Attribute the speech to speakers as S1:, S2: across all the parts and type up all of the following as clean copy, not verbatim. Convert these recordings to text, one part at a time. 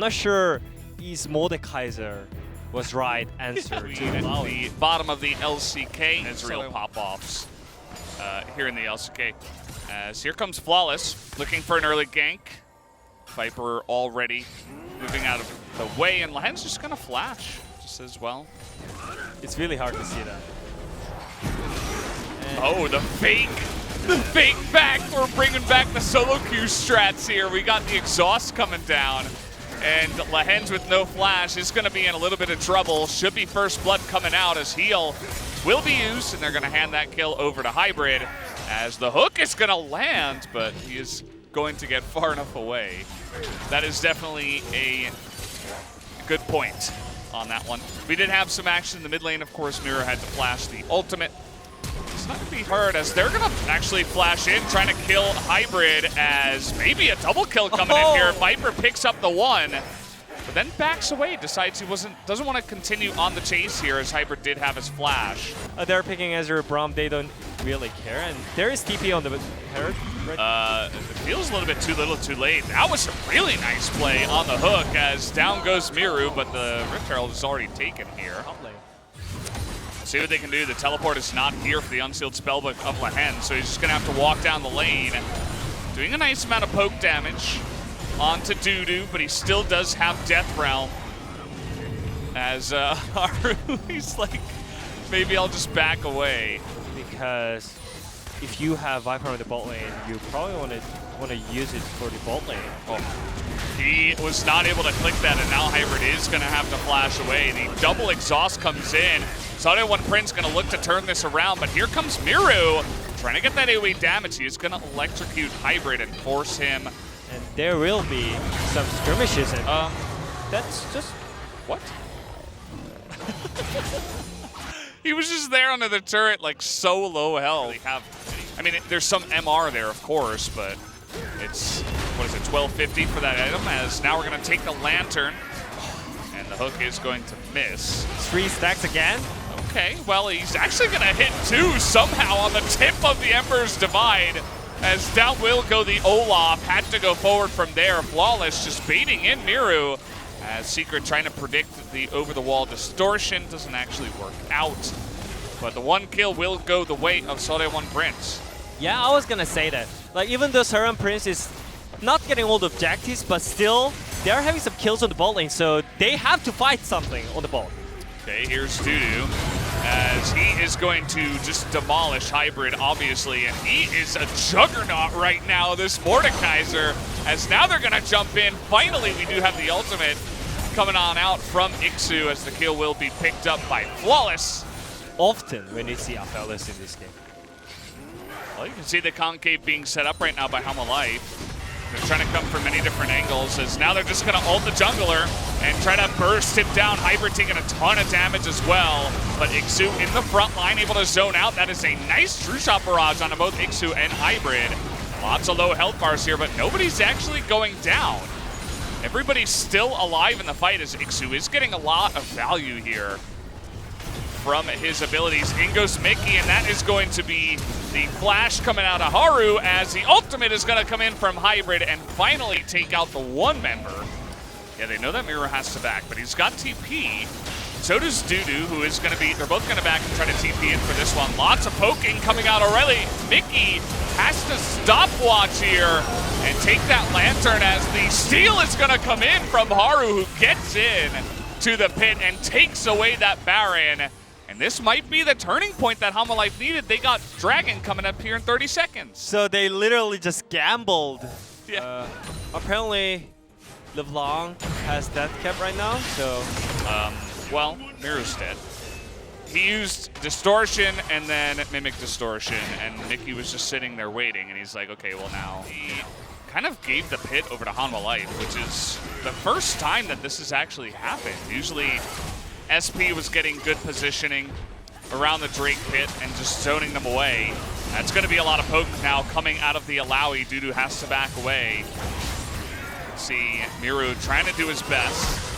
S1: not sure is Mordekaiser was right answer to
S2: the bottom of the LCK. Israel pop-offs here in the LCK. As here comes Flawless, looking for an early gank. Viper already moving out of the way, and Lahen's just gonna flash just as well.
S1: It's really hard to see that. And
S2: oh, the fake back. We're bringing back the solo queue strats here. We got the exhaust coming down, and Lahen's with no flash is gonna be in a little bit of trouble. Should be first blood coming out as heal will be used, and they're gonna hand that kill over to Hybrid as the hook is gonna land, but he is going to get far enough away. That is definitely a good point on that one. We did have some action in the mid lane. Of course, Miro had to flash the ultimate. It's not going to be hard as they're going to actually flash in, trying to kill Hybrid as maybe a double kill coming in here. Viper picks up the one, but then backs away, decides he doesn't want to continue on the chase here as Hybrid did have his flash.
S1: They're picking Ezreal Braum. They don't really care, and there is TP on the Herald.
S2: It feels a little bit too little too late. That was a really nice play on the hook as down goes Miru, but the Rift Herald is already taken here. See what they can do. The teleport is not here for the unsealed spellbook of Lahen, so he's just going to have to walk down the lane. Doing a nice amount of poke damage onto Dudu, but he still does have Death Realm. As Haru, he's like, maybe I'll just back away.
S1: Because if you have Viper on the bot lane, you probably want to use it for the bot lane.
S2: Oh. He was not able to click that, and now Hybrid is going to have to flash away. The double exhaust comes in. Subcribe Prince going to look to turn this around, but here comes Miru trying to get that AoE damage. He is going to electrocute Hybrid and force him.
S1: And there will be some skirmishes, and that's just
S2: what? He was just there under the turret, like so low health. I mean, there's some MR there, of course, but it's, what is it, 1250 for that item, as now we're going to take the Lantern, and the hook is going to miss.
S1: 3 stacks again?
S2: Okay, well, he's actually going to hit 2 somehow on the tip of the Emperor's Divide, as down will go the Olaf, had to go forward from there. Flawless just baiting in Miru, as Secret trying to predict the over-the-wall distortion. Doesn't actually work out, but the 1 kill will go the way of Subcribe Prince.
S1: Yeah, I was gonna say that. Like, even though Subcribe Prince is not getting all the objectives, but still, they're having some kills on the bot lane, so they have to fight something on the bot.
S2: Okay, here's Dudu, as he is going to just demolish Hybrid, obviously, and he is a juggernaut right now, this Mordekaiser, as now they're gonna jump in. Finally, we do have the ultimate coming on out from Ixu, as the kill will be picked up by Flawless.
S1: Often when you see Aphelios in this game.
S2: Well, you can see the concave being set up right now by Hamalife. They're trying to come from many different angles, as now they're just going to ult the jungler and try to burst him down. Hybrid taking a ton of damage as well, but Ixu in the front line able to zone out. That is a nice True Shot barrage onto both Ixu and Hybrid. Lots of low health bars here, but nobody's actually going down. Everybody's still alive in the fight, as Ixu is getting a lot of value here from his abilities. In goes Mickey, and that is going to be the flash coming out of Haru, as the ultimate is going to come in from Hybrid and finally take out the 1 member. Yeah, they know that Miro has to back, but he's got TP. So does Dudu, who is going to be, they're both going to back and try to TP in for this one. Lots of poking coming out already. Mickey has to stopwatch here and take that Lantern, as the steal is going to come in from Haru, who gets in to the pit and takes away that Baron. And this might be the turning point that Hamalife needed. They got Dragon coming up here in 30 seconds.
S1: So they literally just gambled.
S2: Yeah.
S1: Apparently, LeBlanc has death cap right now, so...
S2: well, Miru's dead. He used Distortion and then Mimic Distortion, and Mickey was just sitting there waiting, and he's like, okay, well now. He kind of gave the pit over to Hamalife, which is the first time that this has actually happened. Usually, SP was getting good positioning around the Drake pit and just zoning them away. That's going to be a lot of poke now coming out of the Alawi. Dudu has to back away. Let's see Miru trying to do his best.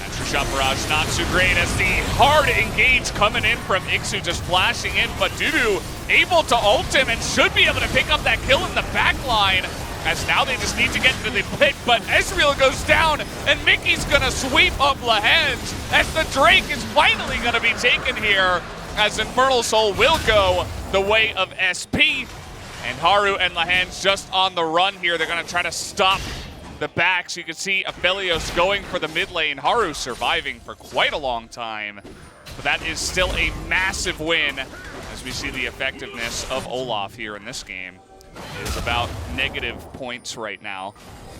S2: That True Shot barrage not too great, as the hard engage coming in from Ixu just flashing in, but Dudu able to ult him and should be able to pick up that kill in the back line. as now they just need to get into the pit, but Ezreal goes down, and Mickey's gonna sweep up Lahens as the Drake is finally gonna be taken here, as Infernal Soul will go the way of SP. And Haru and Lahens just on the run here. They're gonna try to stop the back, so you can see Aphelios going for the mid lane. Haru surviving for quite a long time, but that is still a massive win as we see the effectiveness of Olaf here in this game. It is about negative points right now.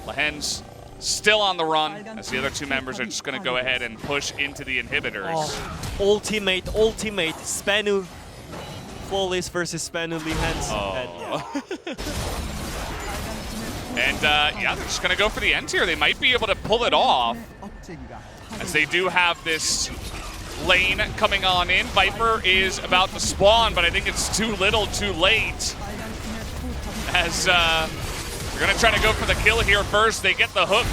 S2: Lahens still on the run as the other two members are just going to go ahead and push into the inhibitors.
S1: Ultimate, Spanu. Flawless versus Spanu Lahens.
S2: And yeah, they're just going to go for the end here. They might be able to pull it off as they do have this lane coming on in. Viper is about to spawn, but I think it's too little too late. As they're going to try to go for the kill here first. They get the hook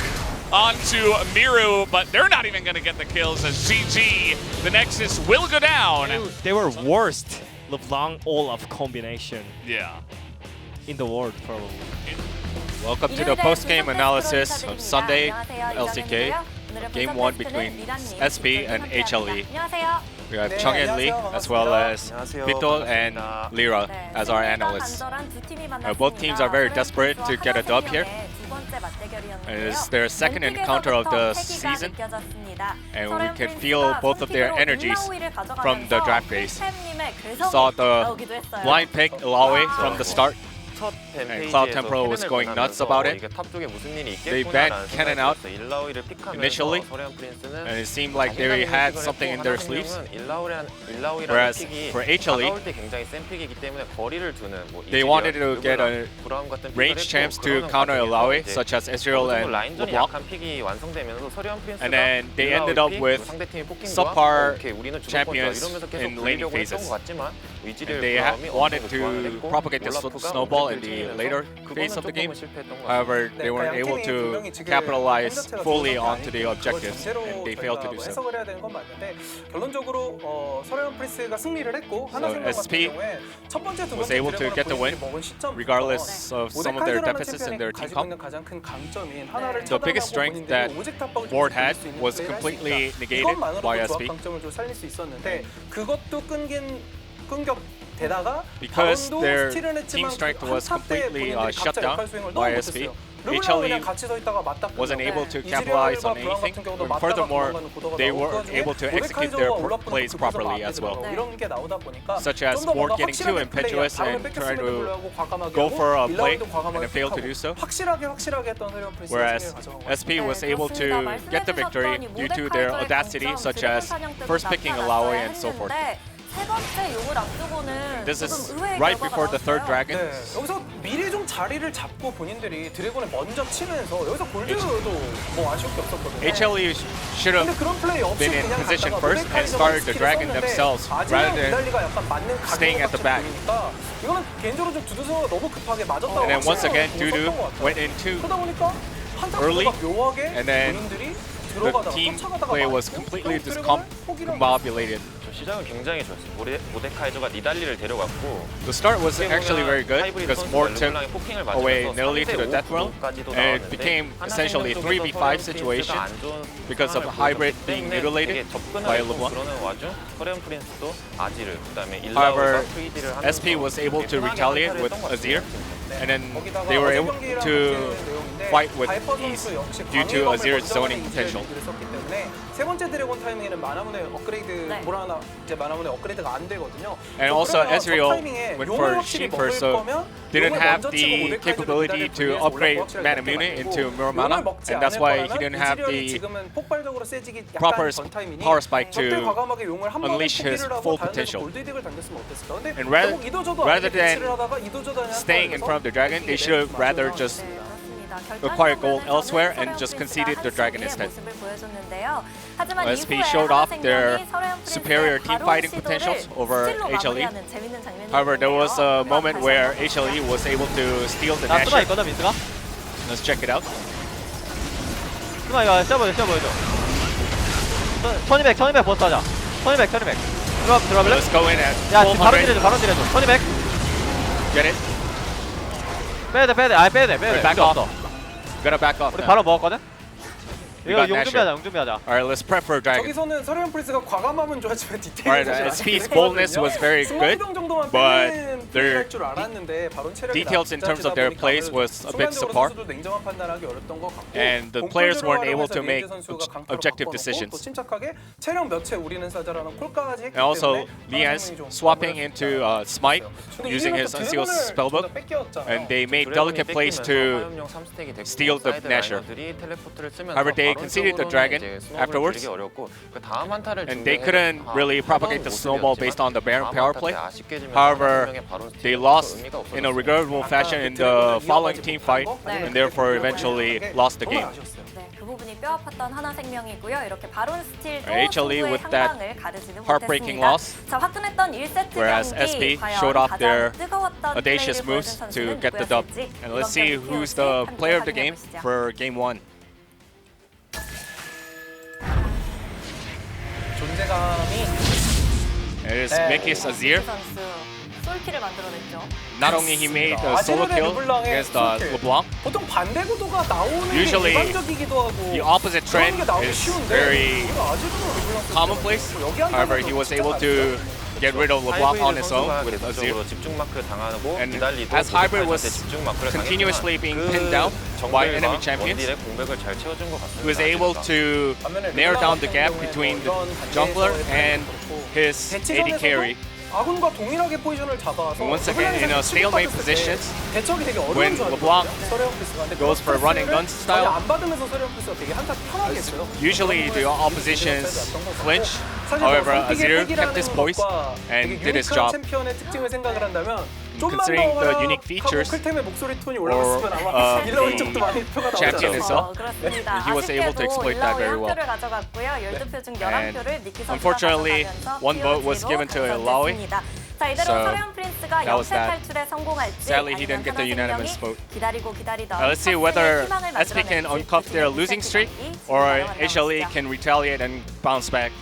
S2: onto Miru, but they're not even going to get the kills as GG. The Nexus will go down.
S1: They were worst LeBlanc Olaf combination.
S2: Yeah.
S1: In the world, probably.
S3: Welcome to the post-game analysis of Sunday LCK. Game 1 between SP and HLE. We have Chung and Lee as well as Vitol and Lira as our analysts. Both teams are very desperate to get a dub here. It is their second encounter of the season, and we can feel both of their energies from the draft phase. We saw the blind pick Ilawe from the start, and Cloud Temporal was going nuts about it. They banned Cannon out initially, and it seemed like they had something in their sleeves. Whereas for HLE, they wanted to get a range champs to counter Ilawe, such as Ezreal and LeBlanc. And then they ended up with subpar champions in laning phases. And they wanted to propagate the snowball in the later phase of the game. However, they weren't able to capitalize fully onto the objectives, and they failed to do so. So SP was able to get the win, regardless of some of their deficits in their team comp. The biggest strength that Board had was completely negated by SP. Because their team strength was completely shut down by SP, HLE wasn't able to capitalize on anything. And furthermore, they weren't able to execute their plays properly as well. Such as Board getting too impetuous and trying to go for a play and failed to do so. Whereas SP was able to get the victory due to their audacity, such as first picking Ilawe and so forth. This is right before the third dragon.
S4: 여기서 미리 좀 자리를 잡고 본인들이 드래곤을 먼저 치면서 여기서 골드도 뭐 아쉬울 게 없었거든요.
S3: HLE should have been in position first and started the dragon themselves rather than staying at the back.
S4: 이거는 개인적으로 좀 두두서가 너무 급하게 맞았다고.
S3: And then once again, Dudu went in too early, and then the team play was completely discombobulated.
S5: 시작은 굉장히 좋았어요. 모데카이저가 니달리를 데려갔고
S3: The start was actually very good because Board took away Nidalee to the death realm, and it became essentially a 3v5 situation because of Hybrid being mutilated by LeBlanc. However, SP was able to retaliate with Azir, and then they were able to fight with ease due to Azir's zoning potential.
S4: 세 번째 드래곤 타이밍에는 마나문의 업그레이드 마나문의 업그레이드가 안 되거든요.
S3: And also Ezreal went for Sheen first, so didn't have the capability to upgrade Manamune into Muramana, and that's why he didn't have the proper power spike to unleash his full potential. And rather than staying in front of the dragon, they should have rather just acquired gold elsewhere and just conceded the dragon instead. SP showed off their superior team fighting potentials over HLE. However, there was a moment where HLE was able to steal the dash. Let's check it out.
S1: 이거 셔보여줘. 1200 버스 하자. 1200. 들어볼래?
S3: Let's go in at
S1: 야,
S3: full
S1: 바로
S3: 100.
S1: 딜해줘. 1200.
S3: Get it.
S6: 빼야돼 빼야돼 아예 빼야돼
S3: Back
S6: 빼야돼
S3: off. Gotta back off.
S6: 우리
S3: now.
S6: 바로 먹었거든? 이거
S3: got
S6: 용
S3: Nasher.
S6: 준비하자 용 준비하자
S3: Alright, let's prep for Dragon.
S4: 저기서는 서리언 프린스가 과감함은 좋았지만
S3: Alright,
S4: 디테일이
S3: SP's boldness was very good,
S4: 정도만
S3: but
S4: 빼는
S3: their
S4: 줄 알았는데 바론 체력이
S3: details in terms of their plays was a bit subpar.
S4: 선수도 냉정한 판단하기 어렸던 것 같고
S3: And the players weren't able to make
S4: 선수가 강타로
S3: objective
S4: 바꿔놓고
S3: decisions.
S4: 또 침착하게 체력 몇채 우리는 사자라는 콜까지 했기
S3: And also,
S4: 때문에
S3: Lian's
S4: 상황이 좀
S3: swapping
S4: 어려웠습니다.
S3: into Smite,
S4: 근데
S3: using
S4: 이제는
S3: his
S4: 또
S3: unsealed
S4: 드래곤을
S3: spellbook,
S4: 둘다 뺏겼잖아요.
S3: and they made delicate plays to steal the Nasher. However, they conceded the Dragon afterwards, and they couldn't really propagate the snowball based on the Baron power play. However, they lost in a regrettable fashion in the following team fight, and therefore eventually lost the game.
S7: 네, 그 부분이 뼈아팠던 하나생명이고요. 이렇게 바론 스틸도
S3: HLE
S7: 승부의
S3: with that
S7: 향방을 가르지는
S3: heartbreaking
S7: 못했습니다.
S3: loss,
S7: 자, 화끈했던 1세트
S3: whereas
S7: 경기
S3: SP
S7: 과연
S3: showed off
S7: 가장
S3: their
S7: 뜨거웠던
S3: audacious
S7: 플레이를
S3: moves
S7: 보여준
S3: to
S7: 선수는
S3: get the dub.
S7: 누구였을지
S3: And let's
S7: 이번
S3: see
S7: 경기
S3: who's
S7: POC
S3: the
S7: 함께
S3: player of the game
S7: 확인해보시죠.
S3: for Game 1.
S4: 존재감이
S3: It is
S4: 네.
S3: Mikis Azir.
S7: 선수 솔킬을 만들어냈죠.
S3: Not only he made a solo
S4: 아지르의
S3: kill
S4: 르블랑의
S3: against
S4: 솔킬.
S3: LeBlanc,
S4: 보통 반대 구도가 나오는
S3: Usually,
S4: 게 일반적이기도 하고
S3: the opposite
S4: 그런
S3: trend
S4: 게 나오기
S3: is
S4: 쉬운데
S3: very
S4: 우리가 아지르의 르블랑
S3: commonplace.
S4: 여기 한
S3: However,
S4: 장면도
S3: he was
S4: 진짜
S3: able to get rid of LeBlanc on his own with Azir.
S5: 집중 마크를 당하고
S3: And
S5: 니달리도
S3: as Hybrid was
S5: 집중 마크를
S3: continuously being
S5: 당했지만
S3: pinned down by enemy
S5: 정글과
S3: champions,
S5: 원딜의 공백을 잘 채워준 것 같습니다.
S3: he was able to narrow down the gap between the jungler and his AD carry.
S4: 아군과 동일하게 포지션을 잡아서
S3: Once again, in a stalemate positions,
S4: 대처하기 되게 어려운
S3: when
S4: 줄
S3: LeBlanc
S4: 알았거든요.
S3: goes for running gun style,
S4: 안 받으면서 서리언 프린스가 되게 한타 편하게 했어요.
S3: usually the oppositions flinch. However, Azir kept his poise and did his job.
S4: 챔피언의 특징을 생각을 한다면 좀만
S3: Considering
S4: 더
S3: the unique features
S4: 클템의 목소리 톤이 올라갔으면 아마 일러온 쪽도 많이 표가 나오지
S3: champion
S4: 않았을까.
S3: itself.
S7: 그렇습니다.
S3: He was able to exploit that very well.
S7: 11표를 가져갔고요. 12표 중
S3: And
S7: 11표를 니키 선수가
S3: unfortunately,
S7: 가져가면서
S3: one vote was
S7: POC로
S3: given to Ilaoi.
S7: 당선됐습니다. 자, 이대로
S3: So,
S7: 서리언 프린스가
S3: that was
S7: 영세
S3: that.
S7: 탈출에 성공할지
S3: Sadly, he
S7: 아니면
S3: didn't get the unanimous
S7: 하나생명이
S3: vote.
S7: 기다리고 기다리던
S3: Let's see
S7: 탑승의
S3: whether
S7: 희망을
S3: SP can
S7: 만들어낼지
S3: uncuff their
S7: 두
S3: losing
S7: 세트
S3: streak
S7: 경기
S3: or
S7: 지금
S3: HLE
S7: 남아있습니다.
S3: can retaliate and bounce back.